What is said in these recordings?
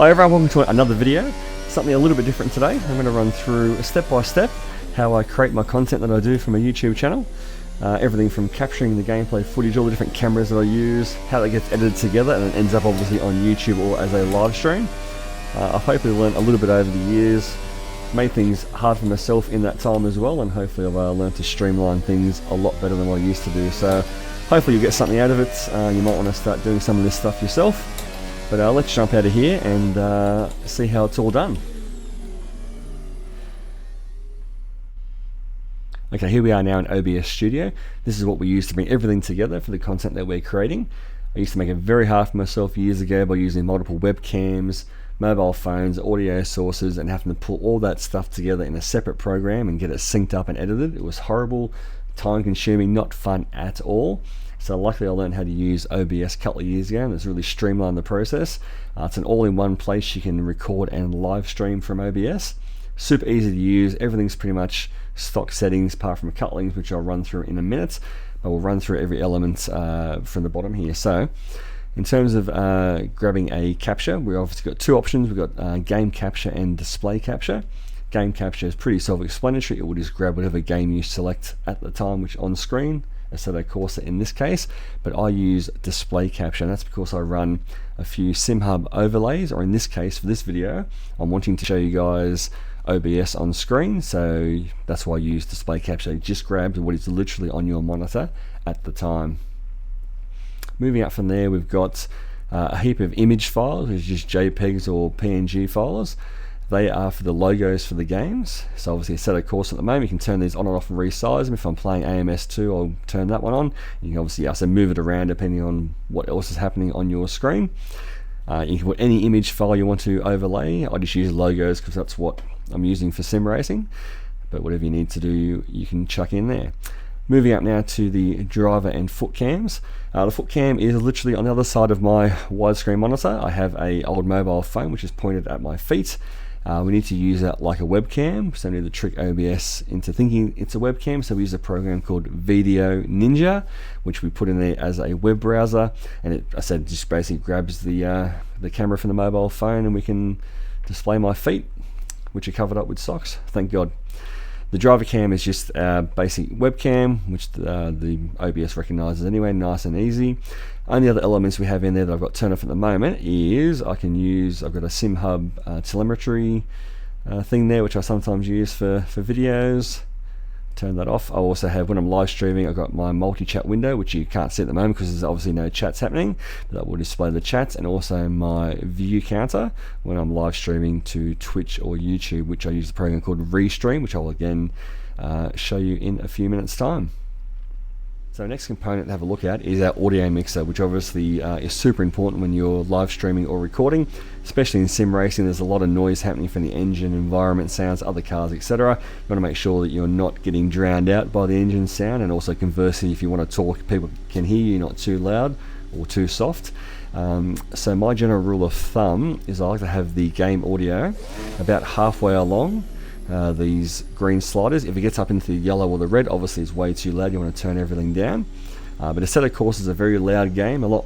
Hi everyone, welcome to another video. Something a little bit different today. I'm going to run through step by step how I create my content that I do for my YouTube channel. Everything from capturing the gameplay footage, all the different cameras that I use, how that gets edited together and it ends up obviously on YouTube or as a live stream. I've hopefully learned a little bit over the years, made things hard for myself in that time as well, and hopefully I've learned to streamline things a lot better than what I used to do. So hopefully you'll get something out of it. You might want to start doing some of this stuff yourself. But let's jump out of here and see how it's all done. Okay, here we are now in OBS Studio. This is what we use to bring everything together for the content that we're creating. I used to make it very hard for myself years ago by using multiple webcams, mobile phones, audio sources, and having to pull all that stuff together in a separate program and get it synced up and edited. It was horrible, time consuming, not fun at all. So luckily I learned how to use OBS a couple of years ago and it's really streamlined the process. It's an all-in-one place you can record and live stream from OBS. Super easy to use, everything's pretty much stock settings apart from a couple things which I'll run through in a minute. I will run through every element from the bottom here. So in terms of grabbing a capture, we've obviously got two options. We've got game capture and display capture. Game capture is pretty self-explanatory. It will just grab whatever game you select at the time which on screen. So of course in this case, but I use display capture, and that's because I run a few SimHub overlays, or in this case for this video I'm wanting to show you guys OBS on screen, so that's why I use display capture. It just grabs what is literally on your monitor at the time. Moving up from there, we've got a heap of image files, which is just JPEGs or PNG files. They are for the logos for the games. So obviously a set of course at the moment, you can turn these on and off and resize them. If I'm playing AMS2, I'll turn that one on. You can obviously also move it around depending on what else is happening on your screen. You can put any image file you want to overlay. I just use logos because that's what I'm using for sim racing. But whatever you need to do, you can chuck in there. Moving up now to the driver and foot cams. The foot cam is literally on the other side of my widescreen monitor. I have an old mobile phone which is pointed at my feet. We need to use that like a webcam, so we need to trick OBS into thinking it's a webcam. So we use a program called Video Ninja, which we put in there as a web browser, and it, I said, just basically grabs the camera from the mobile phone, and we can display my feet, which are covered up with socks. Thank God. The driver cam is just a basic webcam, which the OBS recognizes anyway, nice and easy. Only other elements we have in there that I've got turned off at the moment is I've got a SimHub telemetry thing there, which I sometimes use for videos. Turn that off. I also have, when I'm live streaming, I've got my multi-chat window, which you can't see at the moment because there's obviously no chats happening, but that will display the chats, and also my view counter when I'm live streaming to Twitch or YouTube, which I use the program called Restream, which I'll again show you in a few minutes time. So next component to have a look at is our audio mixer, which obviously is super important when you're live streaming or recording, especially in sim racing. There's a lot of noise happening from the engine, environment sounds, other cars, etc. You want to make sure that you're not getting drowned out by the engine sound, and also conversely, if you want to talk, people can hear you, not too loud or too soft. So my general rule of thumb is I like to have the game audio about halfway along these green sliders. If it gets up into the yellow or the red, obviously it's way too loud, you want to turn everything down. But a set of course is a very loud game, a lot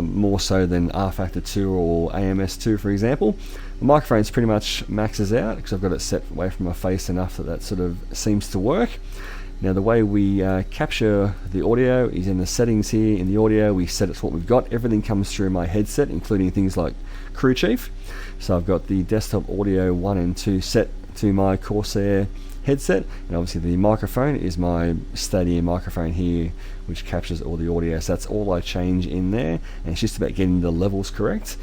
more so than R Factor 2 or AMS2 for example. The microphone's pretty much maxes out because I've got it set away from my face enough that that sort of seems to work. Now the way we capture the audio is in the settings here. In the audio we set it to what we've got. Everything comes through my headset, including things like Crew Chief. So I've got the desktop audio 1 and 2 set to my Corsair headset, and obviously the microphone is my Stadia microphone here, which captures all the audio. So that's all I change in there, and it's just about getting the levels correct,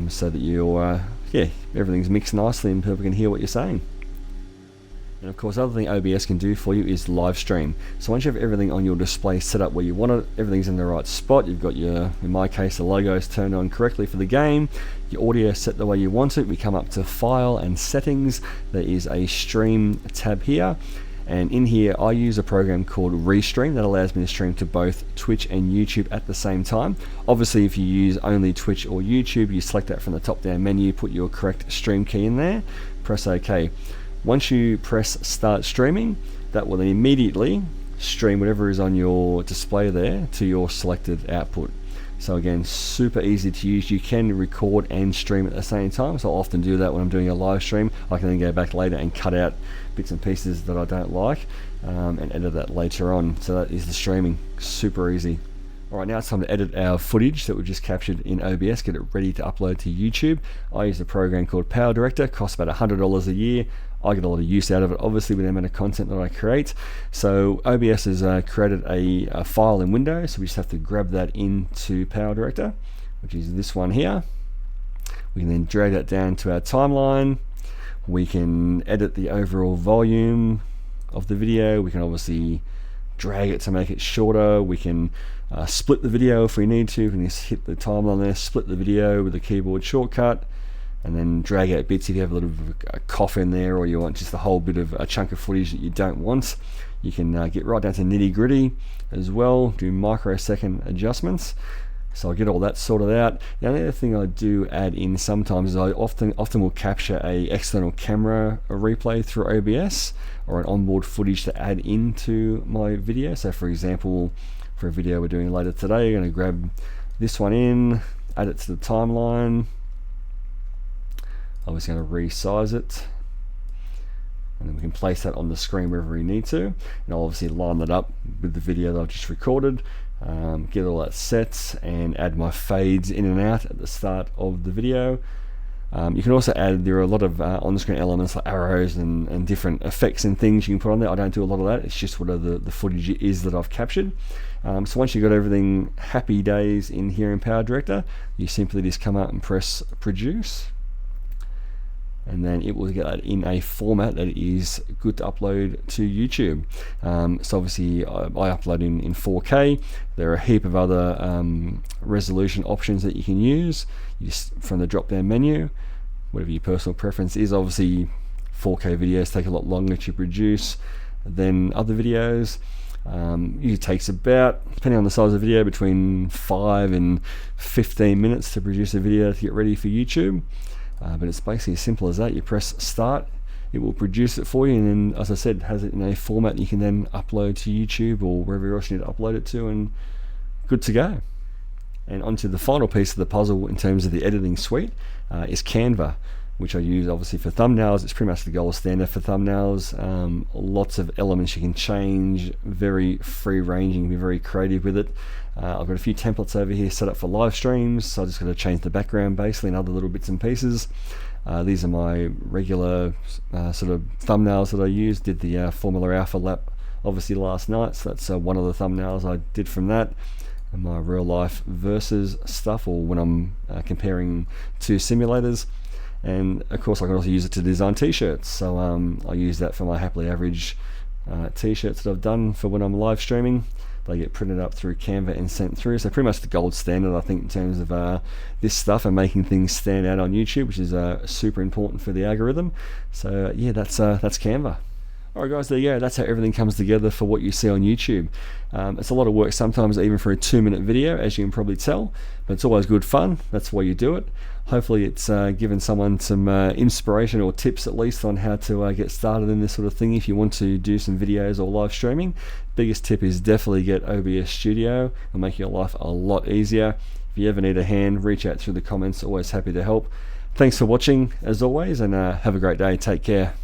so that you're everything's mixed nicely and people can hear what you're saying. And of course, the other thing OBS can do for you is live stream. So once you have everything on your display set up where you want it, everything's in the right spot, you've got your, in my case, the logos turned on correctly for the game, your audio set the way you want it, we come up to File and Settings. There is a Stream tab here, and in here I use a program called Restream that allows me to stream to both Twitch and YouTube at the same time. Obviously if you use only Twitch or YouTube, you select that from the top down menu, put your correct stream key in there, press OK. Once you press start streaming, that will then immediately stream whatever is on your display there to your selected output. So again, super easy to use. You can record and stream at the same time, so I'll often do that when I'm doing a live stream. I can then go back later and cut out bits and pieces that I don't like, and edit that later on. So that is the streaming, super easy. Alright, now it's time to edit our footage that we just captured in OBS, get it ready to upload to YouTube. I use a program called PowerDirector, costs about $100 a year. I get a lot of use out of it, obviously, with the amount of content that I create. So OBS has created a file in Windows, so we just have to grab that into PowerDirector, which is this one here. We can then drag that down to our timeline. We can edit the overall volume of the video. We can obviously drag it to make it shorter. We can split the video if we need to. We can just hit the timeline there, split the video with a keyboard shortcut, and then drag out bits if you have a little bit of a cough in there, or you want just a whole bit of a chunk of footage that you don't want. You can get right down to nitty gritty as well, do microsecond adjustments. So I'll get all that sorted out. Now the other thing I do add in sometimes is I often will capture a external camera replay through OBS, or an onboard footage to add into my video. So for example, for a video we're doing later today, I'm going to grab this one in, add it to the timeline. I'm just going to resize it, and then we can place that on the screen wherever we need to, and I'll obviously line that up with the video that I've just recorded, get all that set, and add my fades in and out at the start of the video. You can also add, there are a lot of on-screen elements like arrows and different effects and things you can put on there. I don't do a lot of that, it's just whatever the footage is that I've captured. So once you've got everything happy days in here in PowerDirector, you simply just come out and press produce, and then it will get that in a format that is good to upload to YouTube. So obviously I upload in 4K. There are a heap of other resolution options that you can use. You just, from the drop down menu, whatever your personal preference is. Obviously 4K videos take a lot longer to produce than other videos. It takes about, depending on the size of the video, between 5 and 15 minutes to produce a video to get ready for YouTube. But it's basically as simple as that. You press start, it will produce it for you, and then, as I said, it has it in a format that you can then upload to YouTube or wherever else you need to upload it to, and good to go. And onto the final piece of the puzzle in terms of the editing suite is Canva, which I use obviously for thumbnails. It's pretty much the gold standard for thumbnails. Lots of elements you can change, very free ranging, be very creative with it. I've got a few templates over here set up for live streams, so I just got to change the background basically and other little bits and pieces. These are my regular sort of thumbnails that I use. Did the Formula Alpha lap obviously last night, so that's one of the thumbnails I did from that. And my real life versus stuff, or when I'm comparing two simulators. And of course I can also use it to design t-shirts, so I use that for my happily average t-shirts that I've done for when I'm live streaming. They get printed up through Canva and sent through, so pretty much the gold standard I think in terms of this stuff and making things stand out on YouTube, which is super important for the algorithm. So yeah, that's Canva. Alright guys, there you go. That's how everything comes together for what you see on YouTube. It's a lot of work sometimes, even for a 2-minute video, as you can probably tell, but it's always good fun. That's why you do it. Hopefully it's given someone some inspiration or tips at least on how to get started in this sort of thing if you want to do some videos or live streaming. Biggest tip is definitely get OBS Studio. It'll make your life a lot easier. If you ever need a hand, reach out through the comments. Always happy to help. Thanks for watching as always, and have a great day. Take care.